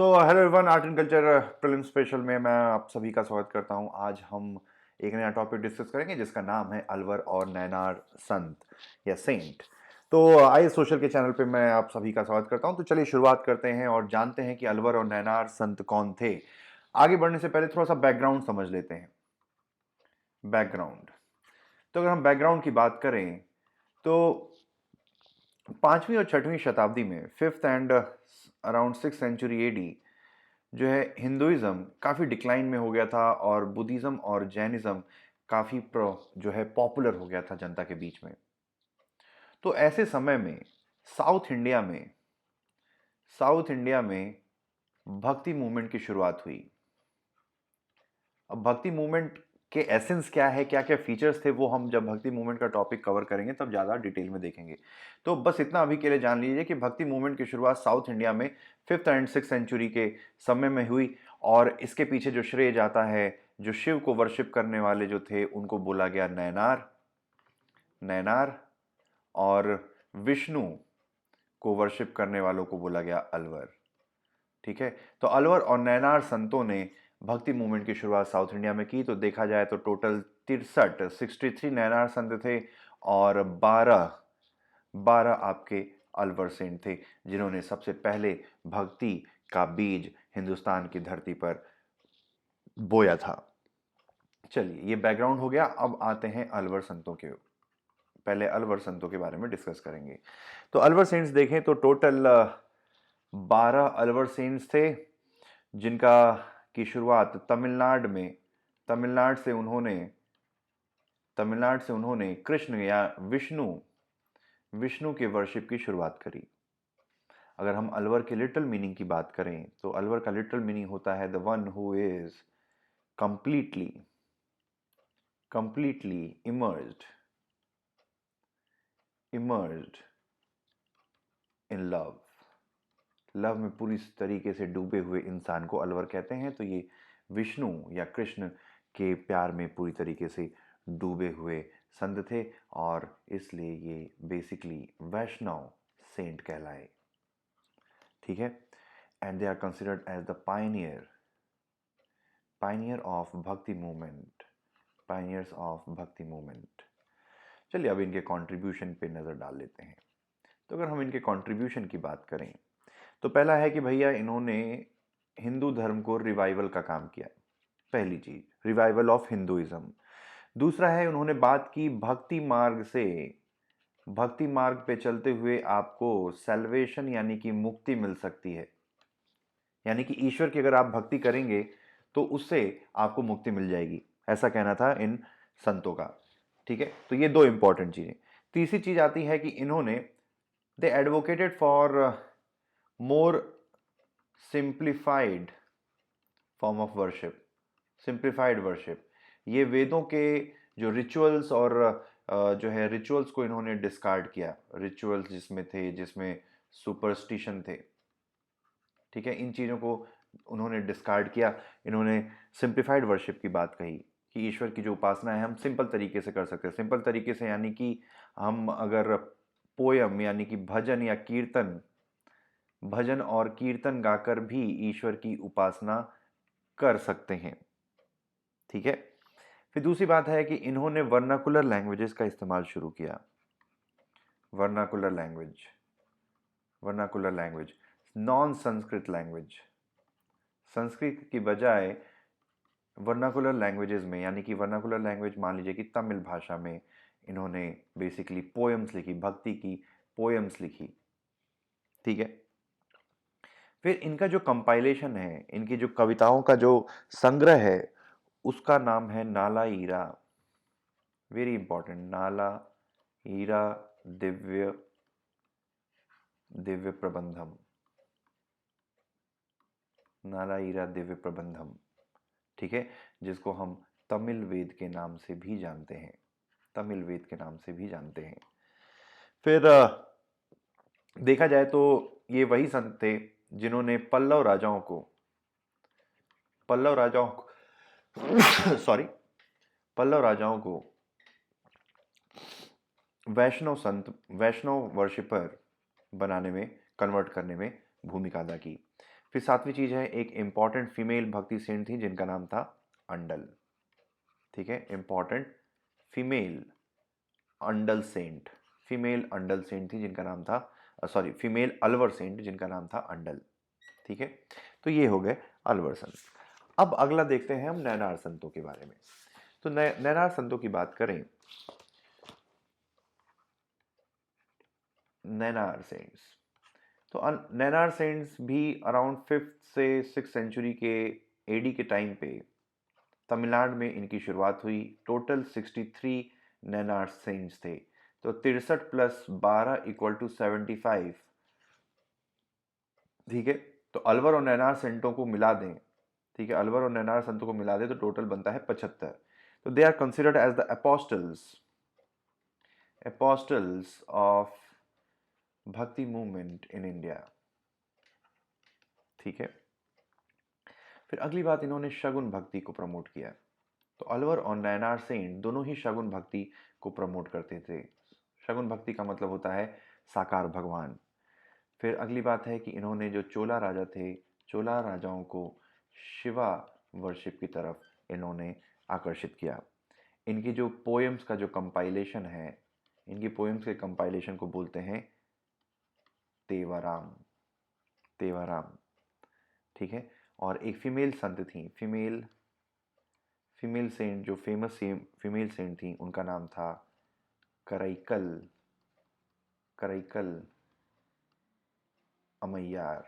Hello everyone, art and culture prelim special में मैं आप सभी का स्वागत करता हूं। आज हम एक नया टॉपिक डिस्कस करेंगे जिसका नाम है अलवर और नैनार संत या सेंट। तो आइए सोशल के चैनल पे मैं आप सभी का स्वागत करता हूं। तो चलिए शुरुआत करते हैं और जानते हैं कि अलवर और नैनार संत कौन थे। आगे बढ़ने से पहले थोड़ा सा बैकग्राउंड समझ लेते हैं। बैकग्राउंड, तो अगर हम बैकग्राउंड की बात करें तो 5वीं और 6वीं शताब्दी में, fifth and around 6th century AD, जो है हिंदुइज्म काफ़ी डिक्लाइन में हो गया था और बुद्धिज्म और जैनिज्म काफ़ी जो है पॉपुलर हो गया था जनता के बीच में। तो ऐसे समय में साउथ इंडिया में साउथ इंडिया में भक्ति मूवमेंट की शुरुआत हुई। अब भक्ति मूवमेंट के एसेंस क्या है, क्या क्या फीचर्स थे, वो हम जब भक्ति मूवमेंट का टॉपिक कवर करेंगे तब ज़्यादा डिटेल में देखेंगे। तो बस इतना अभी के लिए जान लीजिए कि भक्ति मूवमेंट की शुरुआत साउथ इंडिया में 5th and 6th century के समय में हुई और इसके पीछे जो श्रेय जाता है, जो शिव को वर्शिप करने वाले जो थे उनको बोला गया नैनार। नैनार और विष्णु को वर्शिप करने वालों को बोला गया अलवर। ठीक है, तो अलवर और नैनार संतों ने भक्ति मूवमेंट की शुरुआत साउथ इंडिया में की। तो देखा जाए तो टोटल 63 नैनार संत थे और 12 आपके अलवर सेंट थे, जिन्होंने सबसे पहले भक्ति का बीज हिंदुस्तान की धरती पर बोया था। चलिए, ये बैकग्राउंड हो गया। अब आते हैं अलवर संतों के। पहले अलवर संतों के बारे में डिस्कस करेंगे। तो अलवर सेंट्स देखें तो टोटल 12 अलवर सेंट्स थे, जिनका की शुरुआत तमिलनाडु से उन्होंने कृष्ण या विष्णु के वर्शिप की शुरुआत करी। अगर हम अलवर के लिटरल मीनिंग की बात करें तो अलवर का लिटरल मीनिंग होता है the one who is completely emerged in love में पूरी तरीके से डूबे हुए इंसान को अलवर कहते हैं। तो ये विष्णु या कृष्ण के प्यार में पूरी तरीके से डूबे हुए संत थे और इसलिए ये बेसिकली वैष्णव सेंट कहलाए। ठीक है, and they are considered as the pioneer of bhakti movement pioneers of bhakti movement. चलिए, अब इनके कंट्रीब्यूशन पे नज़र डाल लेते हैं। तो अगर हम इनके कंट्रीब्यूशन की बात करें तो पहला है कि भैया इन्होंने हिंदू धर्म को रिवाइवल का काम किया। पहली चीज, रिवाइवल ऑफ हिंदुइज्म। दूसरा है, उन्होंने बात की भक्ति मार्ग पे चलते हुए आपको सैल्वेशन यानी कि मुक्ति मिल सकती है। यानी कि ईश्वर की अगर आप भक्ति करेंगे तो उससे आपको मुक्ति मिल जाएगी, ऐसा कहना था इन संतों का। ठीक है, तो ये दो इंपॉर्टेंट चीजें। तीसरी चीज आती है कि इन्होंने they advocated for more simplified form of worship. Simplified worship, ये वेदों के जो रिचुअल्स और जो है रिचुअल्स को इन्होंने डिस्कार्ड किया। रिचुअल्स जिसमें सुपरस्टिशन थे, ठीक है, इन चीज़ों को उन्होंने डिस्कार्ड किया। इन्होंने सिंप्लीफाइड वर्शिप की बात कही कि ईश्वर की जो उपासना है हम सिंपल तरीके से कर सकते हैं। सिंपल तरीके से यानी कि हम अगर पोयम यानी कि भजन और कीर्तन गाकर भी ईश्वर की उपासना कर सकते हैं। ठीक है, फिर दूसरी बात है कि इन्होंने वर्नाकुलर लैंग्वेजेस का इस्तेमाल शुरू किया। Vernacular language, non Sanskrit language. Sanskrit की बजाय वर्नाकुलर लैंग्वेजेस में, यानी कि वर्नाकुलर लैंग्वेज मान लीजिए कि तमिल भाषा में इन्होंने बेसिकली पोएम्स लिखी, भक्ति की पोएम्स लिखी। ठीक है, फिर इनका जो कंपाइलेशन है, इनकी जो कविताओं का जो संग्रह है, उसका नाम है नाला ईरा। वेरी इंपॉर्टेंट, नाला ईरा दिव्य प्रबंधम। नाला ईरा दिव्य प्रबंधम, ठीक है, जिसको हम तमिल वेद के नाम से भी जानते हैं। फिर देखा जाए तो ये वही संत थे जिन्होंने सॉरी पल्लव राजाओं को वैष्णव वर्शिपर कन्वर्ट करने में भूमिका अदा की। फिर सातवीं चीज है, एक इंपॉर्टेंट फीमेल भक्ति सेंट थी जिनका नाम था अंडल। ठीक है, important female Andal saint, female Andal saint थी जिनका नाम था, सॉरी, फीमेल अलवर सेंट जिनका नाम था अंडल। ठीक है, तो ये हो गए अलवर संत। अब अगला देखते हैं हम नैनार संतों के बारे में। तो नैनार संतों की बात करें, नैनार सेंट्स, तो नैनार सेंट्स भी अराउंड 5th से 6th सेंचुरी के एडी के टाइम पे तमिलनाडु में इनकी शुरुआत हुई। टोटल 63 नैनार सेंट्स थे, तो 63 प्लस 12 इक्वल टू 75। ठीक है, तो अलवर और नैनार सेंटों को मिला दें, ठीक है, अलवर और नैनार संतों को मिला दें तो टोटल बनता है 75। तो they are considered as the apostles of bhakti movement in India. ठीक है, फिर अगली बात, इन्होंने शगुन भक्ति को प्रमोट किया। तो अलवर और नैनार सेंट दोनों ही शगुन भक्ति को प्रमोट करते थे। शगुन भक्ति का मतलब होता है साकार भगवान। फिर अगली बात है कि इन्होंने जो चोला राजा थे, चोला राजाओं को शिवा वर्शिप की तरफ इन्होंने आकर्षित किया। इनकी जो पोएम्स का जो कंपाइलेशन है, इनकी पोएम्स के कंपाइलेशन को बोलते हैं तेवाराम, तेवाराम। ठीक है, और एक फीमेल संत थी, फीमेल सेंट, जो फेमस फीमेल सेंट थी, उनका नाम था कराईकल, कराईकल अमैयार,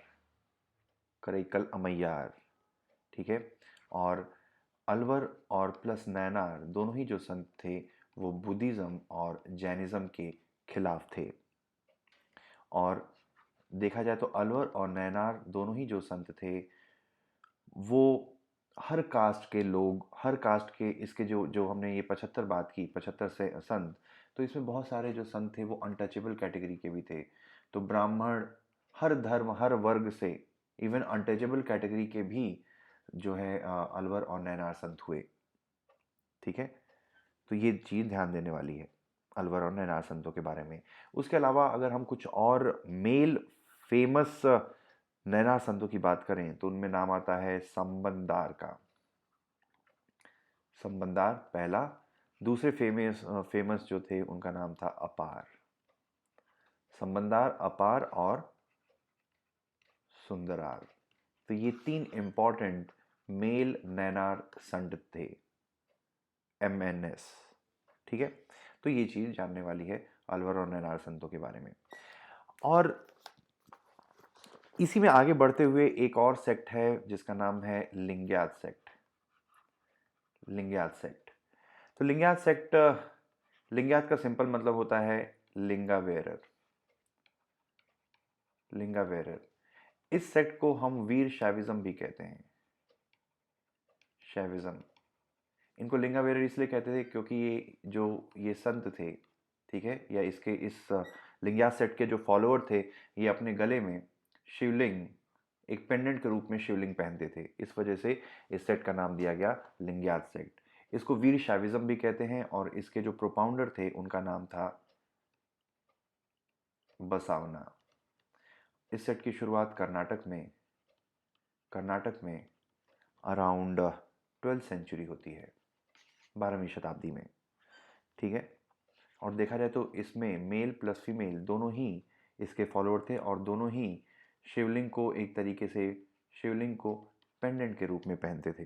कराईकल अमैयार। ठीक है, और अलवर और प्लस नैनार दोनों ही जो संत थे वो बुद्धिज़्म और जैनिज़्म के खिलाफ थे। और देखा जाए तो अलवर और नैनार दोनों ही जो संत थे वो हर कास्ट के लोग, हर कास्ट के, इसके जो जो हमने ये 75 बात की, 75 से संत, तो इसमें बहुत सारे जो संत थे वो अनटचेबल कैटेगरी के भी थे। तो ब्राह्मण, हर धर्म, हर वर्ग से, इवन अनटचेबल कैटेगरी के भी जो है अलवर और नैनार संत हुए। ठीक है, तो ये चीज़ ध्यान देने वाली है अलवर और नैनार संतों के बारे में। उसके अलावा अगर हम कुछ और मेल फेमस नैनार संतों की बात करें तो उनमें नाम आता है संबंदार का, संबंदार पहला। दूसरे फेमस जो थे उनका नाम था अपार, संबंदार, अपार और सुंदरार। तो ये 3 इंपॉर्टेंट मेल नैनार संत थे, MNS। ठीक है, तो ये चीज़ जानने वाली है अलवर और नैनार संतों के बारे में। और इसी में आगे बढ़ते हुए एक और सेक्ट है जिसका नाम है लिंग्यात सेक्ट, लिंग्यात सेक्ट। तो लिंग्यात सेक्ट, लिंग्यात का सिंपल मतलब होता है लिंगा वेरर, लिंगा वेरर। इस सेक्ट को हम वीर शैविज्म भी कहते हैं, शैविज्म। इनको लिंगा वेरर इसलिए कहते थे क्योंकि ये संत थे, ठीक है, या इसके इस लिंग्यात सेक्ट के जो फॉलोअर थे, ये अपने गले में शिवलिंग, एक पेंडेंट के रूप में शिवलिंग पहनते थे। इस वजह से इस सेक्ट का नाम दिया गया लिंग्यात सेक्ट। इसको वीर शैविज्म भी कहते हैं और इसके जो प्रोपाउंडर थे उनका नाम था बसावना। इस सेट की शुरुआत कर्नाटक में अराउंड 12th सेंचुरी होती है, 12वीं शताब्दी में। ठीक है, और देखा जाए तो इसमें मेल प्लस फीमेल दोनों ही इसके फॉलोअर थे और दोनों ही शिवलिंग को एक तरीके से, शिवलिंग को पेंडेंट के रूप में पहनते थे।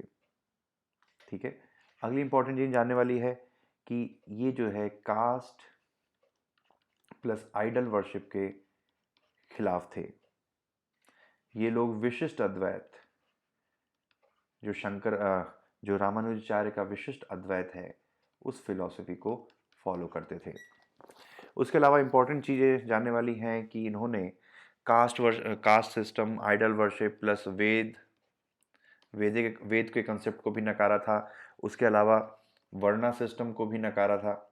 ठीक है, अगली इंपॉर्टेंट चीज जानने वाली है कि ये जो है कास्ट प्लस आइडल वर्शिप के खिलाफ थे। ये लोग विशिष्ट अद्वैत, जो जो रामानुजाचार्य का विशिष्ट अद्वैत है, उस फिलॉसफी को फॉलो करते थे। उसके अलावा इंपॉर्टेंट चीज़ें जानने वाली हैं कि इन्होंने caste system, idol worship plus Veda के कंसेप्ट को भी नकारा था। उसके अलावा वर्णा सिस्टम को भी नकारा था,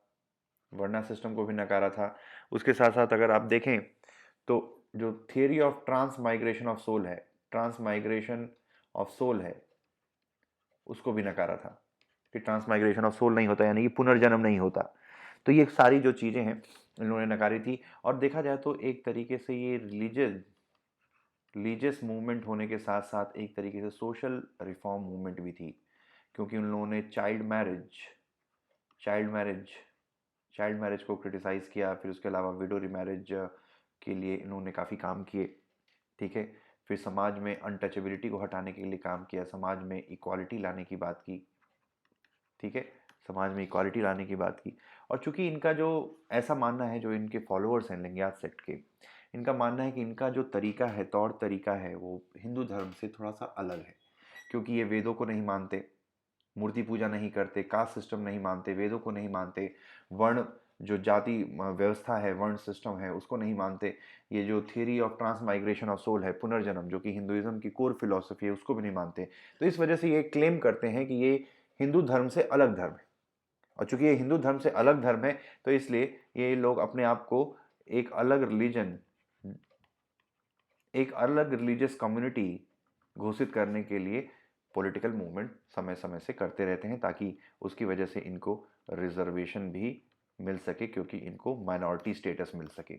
वर्णा सिस्टम को भी नकारा था। उसके साथ साथ अगर आप देखें तो जो theory of transmigration of soul है, ट्रांस माइग्रेशन ऑफ सोल है, उसको भी नकारा था कि ट्रांस माइग्रेशन ऑफ सोल नहीं होता, यानी कि पुनर्जन्म नहीं होता। तो ये सारी जो चीज़ें हैं इन्होंने नकारी थी। और देखा जाए तो एक तरीके से ये रिलीजियस मूवमेंट होने के साथ साथ एक तरीके से सोशल रिफॉर्म मूवमेंट भी थी, क्योंकि उन लोगों ने चाइल्ड मैरिज चाइल्ड मैरिज को क्रिटिसाइज़ किया। फिर उसके अलावा विडो रिमैरिज के लिए इन्होंने काफ़ी काम किए। ठीक है। फिर समाज में अनटचेबिलिटी को हटाने के लिए काम किया, समाज में इक्वालिटी लाने की बात की। ठीक है। समाज में इक्वालिटी लाने की बात की। और चूंकि इनका जो ऐसा मानना है, जो इनके फॉलोअर्स हैं लिंगायत सेक्ट के, इनका मानना है कि इनका जो तरीका है, तौर तरीका है, वो हिंदू धर्म से थोड़ा सा अलग है, क्योंकि ये वेदों को नहीं मानते, मूर्ति पूजा नहीं करते, कास्ट सिस्टम नहीं मानते, वेदों को नहीं मानते, वर्ण जो जाति व्यवस्था है, वर्ण सिस्टम है, उसको नहीं मानते। ये जो theory of transmigration of soul है, पुनर्जन्म, जो कि हिंदुइज्म की कोर फिलोसफी है, उसको भी नहीं मानते। तो इस वजह से ये क्लेम करते हैं कि ये हिंदू धर्म से अलग धर्म है। और चूंकि ये हिंदू धर्म से अलग धर्म है, तो इसलिए ये लोग अपने आप को एक अलग रिलीजन, एक अलग रिलीजियस कम्युनिटी घोषित करने के लिए पॉलिटिकल मूवमेंट समय समय से करते रहते हैं, ताकि उसकी वजह से इनको रिजर्वेशन भी मिल सके, क्योंकि इनको माइनॉरिटी स्टेटस मिल सके।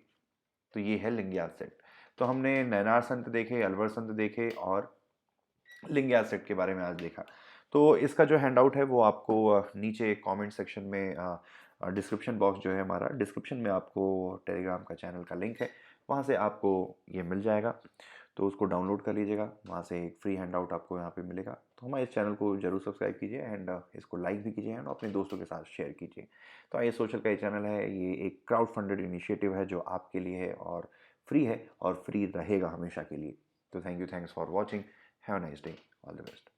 तो ये है लिंगायत सेक्ट। तो हमने नैनार संत देखे, अलवर संत देखे, और लिंगायत सेक्ट के बारे में आज देखा। तो इसका जो हैंडआउट है वो आपको नीचे कमेंट सेक्शन में, डिस्क्रिप्शन बॉक्स जो है हमारा, डिस्क्रिप्शन में आपको टेलीग्राम का चैनल का लिंक है, वहाँ से आपको ये मिल जाएगा। तो उसको डाउनलोड कर लीजिएगा, वहाँ से एक फ्री हैंडआउट आपको यहाँ पे मिलेगा। तो हमारे इस चैनल को जरूर सब्सक्राइब कीजिए, एंड इसको लाइक भी कीजिए, एंड अपने दोस्तों के साथ शेयर कीजिए। तो ये सोशल का ये चैनल है, ये एक क्राउड फंडेड इनिशिएटिव है जो आपके लिए है, और फ्री है, और फ्री रहेगा हमेशा के लिए। तो thank you, thanks for watching, have a nice day, all the best.